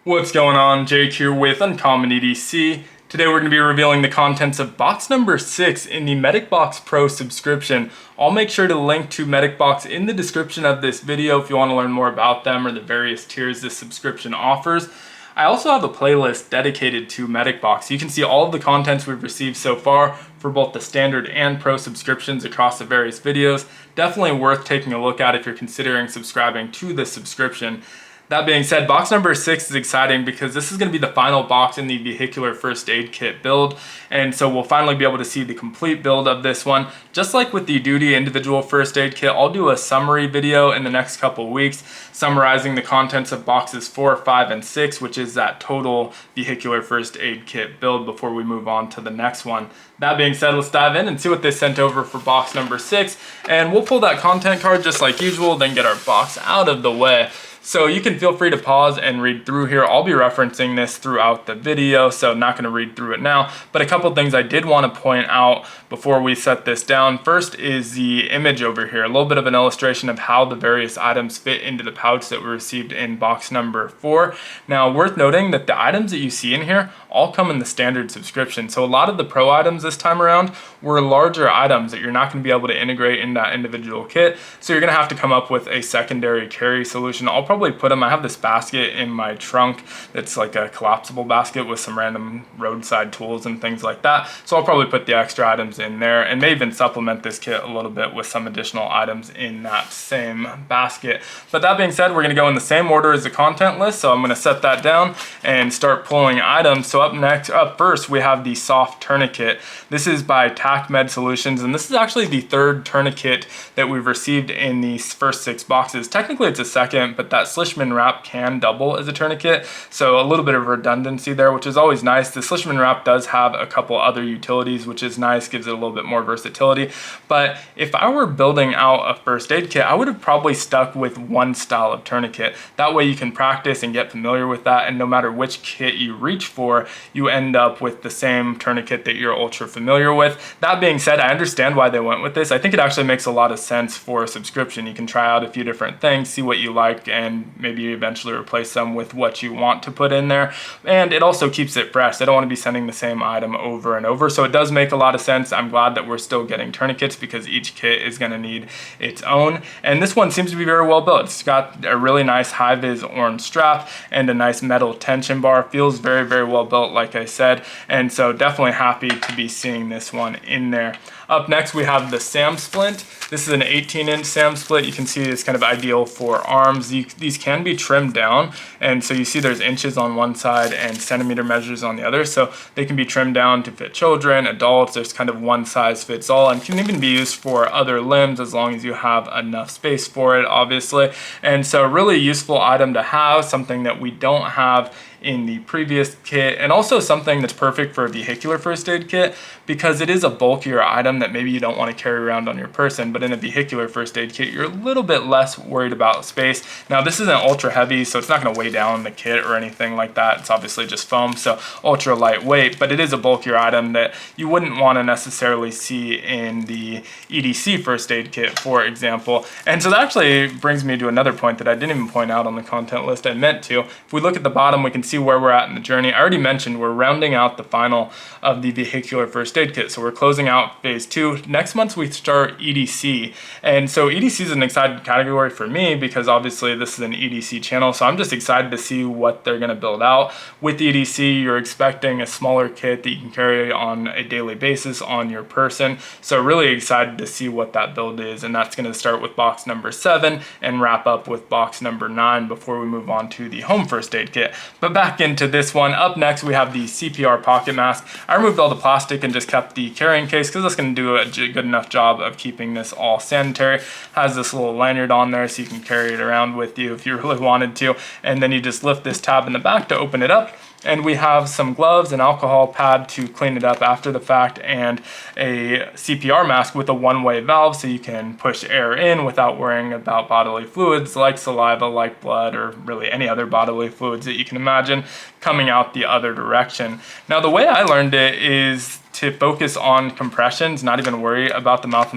What's going on? Jake here with Uncommon EDC. Today we're going to be revealing the contents of box number 6 in the MedicBox Pro subscription. I'll make sure to link to MedicBox in the description of this video if you want to learn more about them or the various tiers this subscription offers. I also have a playlist dedicated to MedicBox. You can see all of the contents we've received so far for both the standard and pro subscriptions across the various videos. Definitely worth taking a look at if you're considering subscribing to this subscription. That being said, box number 6 is exciting because this is going to be the final box in the Vehicular First Aid Kit build, and so we'll finally be able to see the complete build of this one. Just like with the Duty Individual First Aid Kit, I'll do a summary video in the next couple weeks summarizing the contents of boxes 4, 5, and 6, which is that total Vehicular First Aid Kit build before we move on to the next one. That being said, let's dive in and see what they sent over for box number 6, and we'll pull that content card just like usual, then get our box out of the way. So you can feel free to pause and read through here. I'll be referencing this throughout the video, so I'm not going to read through it now. But a couple things I did want to point out before we set this down. First is the image over here, a little bit of an illustration of how the various items fit into the pouch that we received in box number 4. Now, worth noting that the items that you see in here all come in the standard subscription. So a lot of the pro items this time around were larger items that you're not going to be able to integrate in that individual kit. So you're going to have to come up with a secondary carry solution. I'll probably put them, I have this basket in my trunk that's like a collapsible basket with some random roadside tools and things like that. So I'll probably put the extra items in there and may even supplement this kit a little bit with some additional items in that same basket. But that being said, we're going to go in the same order as the content list. So I'm going to set that down and start pulling items. So up first, we have the soft tourniquet. This is by TacMed Solutions, and this is actually the third tourniquet that we've received in these first 6 boxes. Technically it's a second, but that Slishman wrap can double as a tourniquet, so a little bit of redundancy there, which is always nice. The Slishman wrap does have a couple other utilities, which is nice, gives it a little bit more versatility. But if I were building out a first aid kit, I would have probably stuck with one style of tourniquet. That way you can practice and get familiar with that, and no matter which kit you reach for, you end up with the same tourniquet that you're ultra familiar with. That being said, I understand why they went with this. I think it actually makes a lot of sense for a subscription. You can try out a few different things, see what you like, and maybe eventually replace them with what you want to put in there. And it also keeps it fresh. They don't want to be sending the same item over and over. So it does make a lot of sense. I'm glad that we're still getting tourniquets because each kit is going to need its own. And this one seems to be very well built. It's got a really nice high-vis orange strap and a nice metal tension bar. Feels very, very well built, like I said. And so definitely happy to be seeing this one in there. Up next, we have the SAM Splint. This is an 18-inch SAM Splint. You can see it's kind of ideal for arms. These can be trimmed down, and so you see there's inches on one side and centimeter measures on the other, so they can be trimmed down to fit children, adults. There's kind of one size fits all, and can even be used for other limbs as long as you have enough space for it, obviously. And so really useful item to have, something that we don't have in the previous kit, and also something that's perfect for a vehicular first aid kit because it is a bulkier item that maybe you don't want to carry around on your person, but in a vehicular first aid kit, you're a little bit less worried about space. Now, this isn't ultra heavy, so it's not going to weigh down the kit or anything like that. It's obviously just foam, so ultra lightweight, but it is a bulkier item that you wouldn't want to necessarily see in the EDC first aid kit, for example. And so that actually brings me to another point that I didn't even point out on the content list. I meant to. If we look at the bottom, we can see where we're at in the journey. I already mentioned we're rounding out the final of the vehicular first aid kit, so we're closing out phase 2. Next month we start EDC, and so EDC is an exciting category for me because obviously this is an EDC channel, so I'm just excited to see what they're going to build out. With EDC, you're expecting a smaller kit that you can carry on a daily basis on your person, so really excited to see what that build is, and that's going to start with box number 7 and wrap up with box number 9 before we move on to the home first aid kit. But back into this one. Up next, we have the CPR Pocket Mask. I removed all the plastic and just kept the carrying case because that's going to do a good enough job of keeping this all sanitary. Has this little lanyard on there so you can carry it around with you if you really wanted to. And then you just lift this tab in the back to open it up. And we have some gloves, an alcohol pad to clean it up after the fact, and a CPR mask with a one-way valve so you can push air in without worrying about bodily fluids like saliva, like blood, or really any other bodily fluids that you can imagine coming out the other direction. Now, the way I learned it is to focus on compressions, not even worry about the mouth to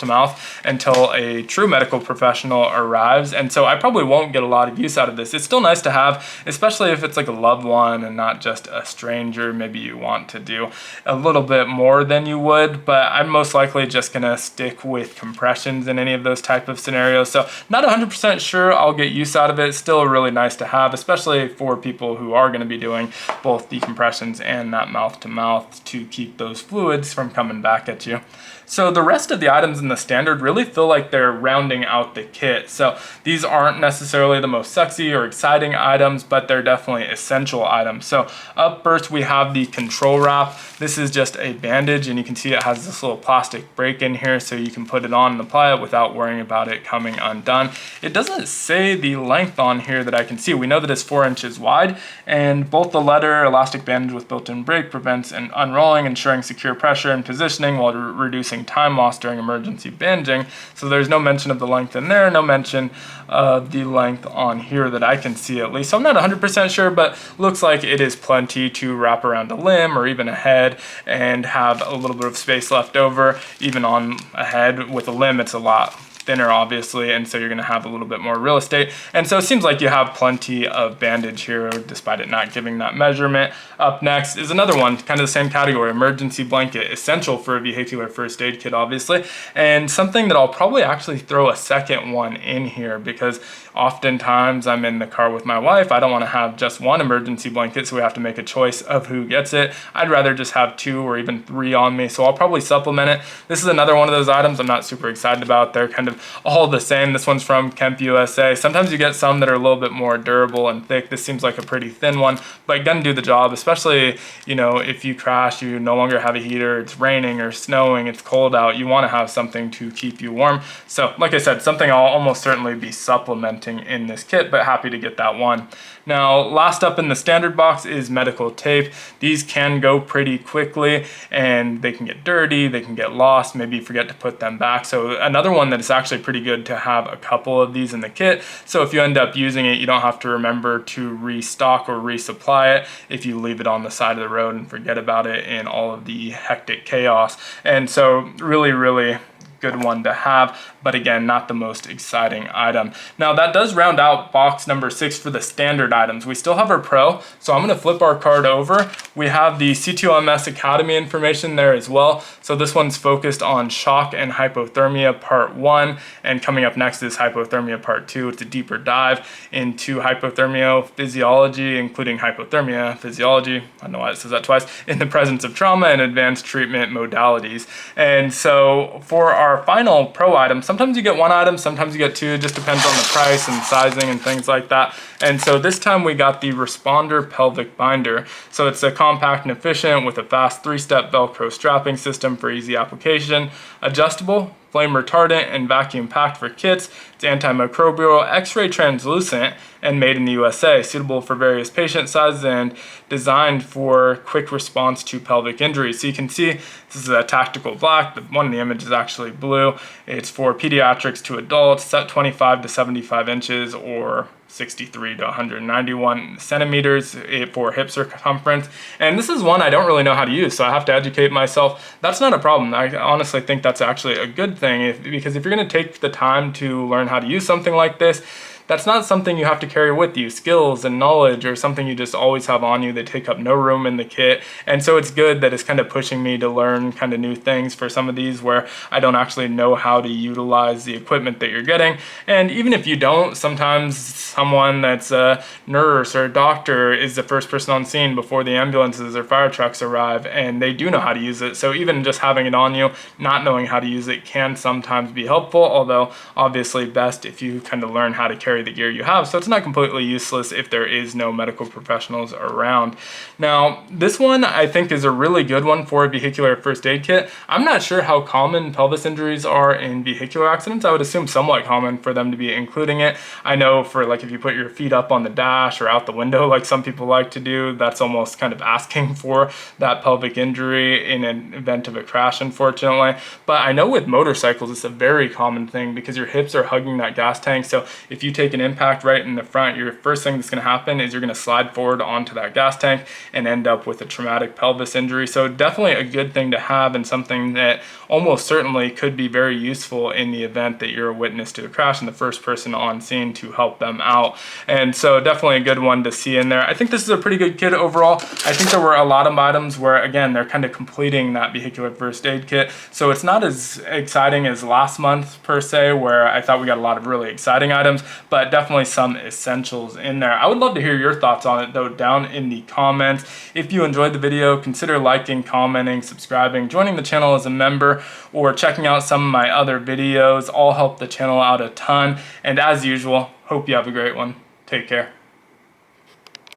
mouth until a true medical professional arrives. And so I probably won't get a lot of use out of this. It's still nice to have, especially if it's like a loved one and not just a stranger. Maybe you want to do a little bit more than you would, but I'm most likely just gonna stick with compressions in any of those type of scenarios. So not 100% sure I'll get use out of it. Still really nice to have, especially for people who are gonna be doing both decompressions and that mouth to mouth to keep those fluids from coming back at you. So the rest of the items in the standard really feel like they're rounding out the kit. So these aren't necessarily the most sexy or exciting items, but they're definitely essential items. So up first we have the control wrap. This is just a bandage, and you can see it has this little plastic break in here so you can put it on and apply it without worrying about it coming undone. It doesn't say the length on here that I can see. We know that it's 4 inches wide, and both the letter elastic bandage with built-in break prevents an unrolling, ensuring secure pressure and positioning while reducing time loss during emergency bandaging. So there's no mention of the length in there, no mention of the length on here that I can see at least. So I'm not 100% sure, but looks like it is plenty to wrap around a limb or even a head and have a little bit of space left over. Even on a head with a limb, it's a lot thinner obviously, and so you're going to have a little bit more real estate. And so it seems like you have plenty of bandage here despite it not giving that measurement. Up next is another one, kind of the same category, emergency blanket, essential for a vehicular first aid kit obviously, and something that I'll probably actually throw a second one in here because oftentimes I'm in the car with my wife. I don't want to have just one emergency blanket, so we have to make a choice of who gets it. I'd rather just have 2 or even 3 on me, so I'll probably supplement it. This is another one of those items I'm not super excited about. They're kind of all the same. This one's from Kemp USA. Sometimes you get some that are a little bit more durable and thick. This seems like a pretty thin one, but gonna do the job, especially, you know, if you crash, you no longer have a heater, it's raining or snowing, it's cold out, you want to have something to keep you warm. So like I said, something I'll almost certainly be supplementing in this kit, but happy to get that one. Now, last up in the standard box is medical tape. These can go pretty quickly and they can get dirty, they can get lost, maybe you forget to put them back. So another one that is actually pretty good to have a couple of these in the kit. So if you end up using it, you don't have to remember to restock or resupply it if you leave it on the side of the road and forget about it in all of the hectic chaos. And so really good one to have, but again, not the most exciting item. Now that does round out box number 6 for the standard items. We still have our Pro, so I'm gonna flip our card over. We have the C2MS Academy information there as well. So this one's focused on shock and hypothermia part 1, and coming up next is hypothermia part 2. It's a deeper dive into hypothermia physiology, including hypothermia physiology, I don't know why it says that twice, in the presence of trauma and advanced treatment modalities. And so for our final Pro item, sometimes you get 1 item, sometimes you get 2, it just depends on the price and sizing and things like that. And so this time we got the Responder Pelvic Binder. So it's a compact and efficient with a fast 3-step Velcro strapping system for easy application, adjustable, flame retardant, and vacuum packed for kits. It's antimicrobial, X-ray translucent, and made in the USA, suitable for various patient sizes and designed for quick response to pelvic injuries. So you can see this is a tactical black. One of the images is actually blue. It's for pediatrics to adults, set 25 to 75 inches or 63 to 191 centimeters for hip circumference. And this is one I don't really know how to use, so I have to educate myself. That's not a problem. I honestly think that's actually a good thing because if you're gonna take the time to learn how to use something like this, that's not something you have to carry with you. Skills and knowledge or something you just always have on you. They take up no room in the kit. And so it's good that it's kind of pushing me to learn kind of new things for some of these where I don't actually know how to utilize the equipment that you're getting. And even if you don't, sometimes someone that's a nurse or a doctor is the first person on scene before the ambulances or fire trucks arrive, and they do know how to use it. So even just having it on you, not knowing how to use it can sometimes be helpful, although obviously best if you kind of learn how to carry the gear you have. So it's not completely useless if there is no medical professionals around. Now, this one I think is a really good one for a vehicular first aid kit. I'm not sure how common pelvis injuries are in vehicular accidents. I would assume somewhat common for them to be including it. I know for like if you put your feet up on the dash or out the window like some people like to do, that's almost kind of asking for that pelvic injury in an event of a crash, unfortunately. But I know with motorcycles it's a very common thing because your hips are hugging that gas tank. So if you take take an impact right in the front, your first thing that's going to happen is you're going to slide forward onto that gas tank and end up with a traumatic pelvis injury. So definitely a good thing to have, and something that almost certainly could be very useful in the event that you're a witness to a crash and the first person on scene to help them out. And so definitely a good one to see in there. I think this is a pretty good kit overall. I think there were a lot of items where, again, they're kind of completing that vehicular first aid kit. So it's not as exciting as last month per se, where I thought we got a lot of really exciting items, but definitely some essentials in there. I would love to hear your thoughts on it though down in the comments. If you enjoyed the video, consider liking, commenting, subscribing, joining the channel as a member, or checking out some of my other videos. All help the channel out a ton. And as usual, hope you have a great one. Take care.